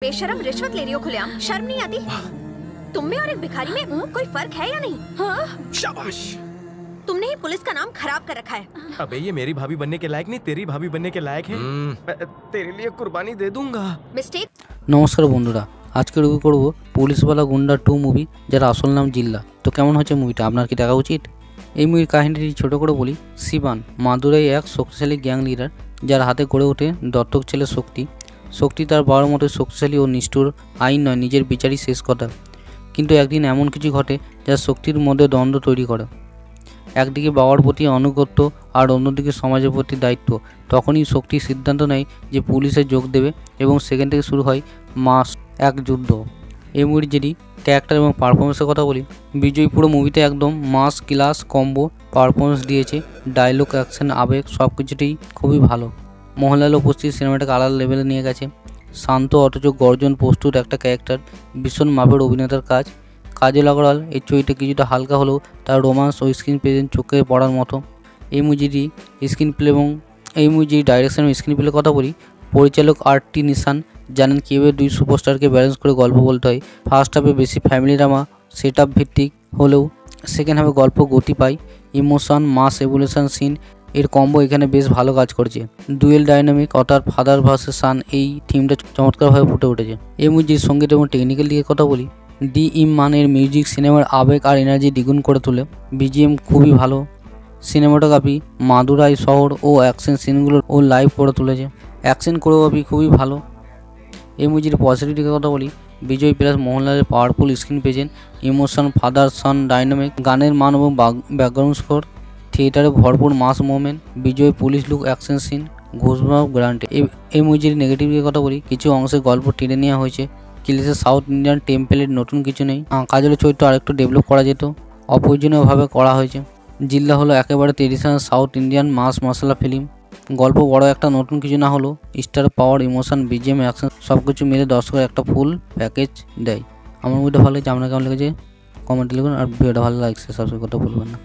बेशरम रिश्वत ले रही हो खुलेआम, शर्म नहीं आती? तुम में और एक भिखारी में कोई फर्क है या नहीं? हाँ? शाबाश। तुमने ही पुलिस का नाम खराब कर रखा है। अबे ये मेरी भाभी बनने के लायक नहीं, तेरी भाभी बनने के लायक है। तेरे लिए कुर्बानी दे दूंगा। मिस्टेक। नमस्कार बंधुरा, आज के रिव्यू करब पुलिसवाला गुंडा 2 মুভি যার আসল নাম জিল্লা। তো কেমন হচ্ছে মুভিটা, আপনার কি দেখা উচিত? এই মুভির কাহিনীটি ছোট করে বলি। শিবান মাদুরাই এক শক্তিশালী গ্যাং লিডার, যার হাতে গড়ে ওঠে দত্তক ছেলে শক্তি তার বাবার মতো শক্তিশালী ও নিষ্ঠুর। আইন নয়, নিজের বিচারই শেষ কথা। কিন্তু একদিন এমন কিছু ঘটে যা শক্তির মধ্যে দ্বন্দ্ব তৈরি করে। একদিকে বাবার প্রতি আনুগত্য আর অন্যদিকে সমাজের প্রতি দায়িত্ব। তখনই শক্তি সিদ্ধান্ত নেয় যে পুলিশে যোগ দেবে এবং সেখান থেকে শুরু হয় মাস এক যুদ্ধ। এই মুভির যদি ক্যারেক্টার এবং পারফরমেন্সের কথা বলি, বিজয় পুরো মুভিতে একদম মাস ক্লাস কম্বো পারফরমেন্স দিয়েছে। ডায়লগ, অ্যাকশন, আবেগ সব কিছুতেই খুবই ভালো। মোহনলাল উপস্থিত সিনেমাটাকে আলাদা লেভেলে নিয়ে গেছে। শান্ত অথচ গর্জন প্রস্তুত একটা ক্যারেক্টার, ভীষণ মাপের অভিনেতার কাজ। কাজল আগরওয়াল এই চরিত্রে কিছুটা হালকা হলেও তার রোমান্স ও স্ক্রিন প্রেজেন্স চোখে পড়ার মতো। এই মুভিটি স্ক্রিন প্লে এবং ডাইরেকশন ও স্ক্রিন প্লের কথা বলি, পরিচালক আর.টি. নিশান জানেন কীভাবে দুই সুপারস্টারকে ব্যালেন্স করে গল্প বলতে হয়। ফার্স্ট হাফে বেশি ফ্যামিলি ড্রামা সেট আপ ভিত্তিক হলেও সেকেন্ড হাফে গল্প গতি পায়। ইমোশন, মাস, এভলিউশন সিন এর কম্বো এখানে বেশ ভালো কাজ করছে। ডুয়েল ডাইনামিক অর্থাৎ ফাদার ভার্সেস সান এই থিমটা চমৎকারভাবে ফুটে উঠেছে। এই মুভির সঙ্গীত এবং টেকনিক্যাল দিকে কথা বলি, ডি ইমমান এর মিউজিক সিনেমার আবেগ আর এনার্জি দ্বিগুণ করে তোলে। বিজিএম খুবই ভালো। সিনেমাটোগ্রাফি মাদুরাই শহর ও অ্যাকশন সিনগুলো ও লাইভ করে তুলেছে। অ্যাকশন কোরিওগ্রাফি খুবই ভালো। এই মুভির পজিটিভ দিকে কথা বলি, বিজয় প্লাস মোহনলালের powerful screen presence, emotion, father son dynamic, গানের মান এবং ব্যাকগ্রাউন্ড স্কোর, থিয়েটারে ভরপুর mass moment, Vijay police look, action scene, ঘোষভাব গ্যারান্টি। এই মুভির নেগেটিভ দিকে কথা বলি, কিছু অংশে গল্প টেনে নেওয়া হয়েছে। ক্লিশে সাউথ ইন্ডিয়ান টেম্পলের নতুন কিছু নেই। কাজলের চরিত্র আরেকটু ডেভেলপ করা যেত, অপ্রয়োজনীয়ভাবে করা হয়েছে। জিল্লা হলো একেবারে ট্রেডিশনাল সাউথ ইন্ডিয়ান মাস মশলা ফিল্ম। গল্প বড় একটা নতুন কিছু না হলো স্টার পাওয়ার, ইমোশন, বিজিএম, অ্যাকশন সব কিছু মিলে দর্শকের একটা ফুল প্যাকেজ দেয়। আমার মুভিটা ভালো লেগেছে, আপনার কেমন লেগেছে কমেন্টে লিখুন। আর ভিডিওটা ভালো লাগছে সাবস্ক্রাইব করতে ভুলবেন না।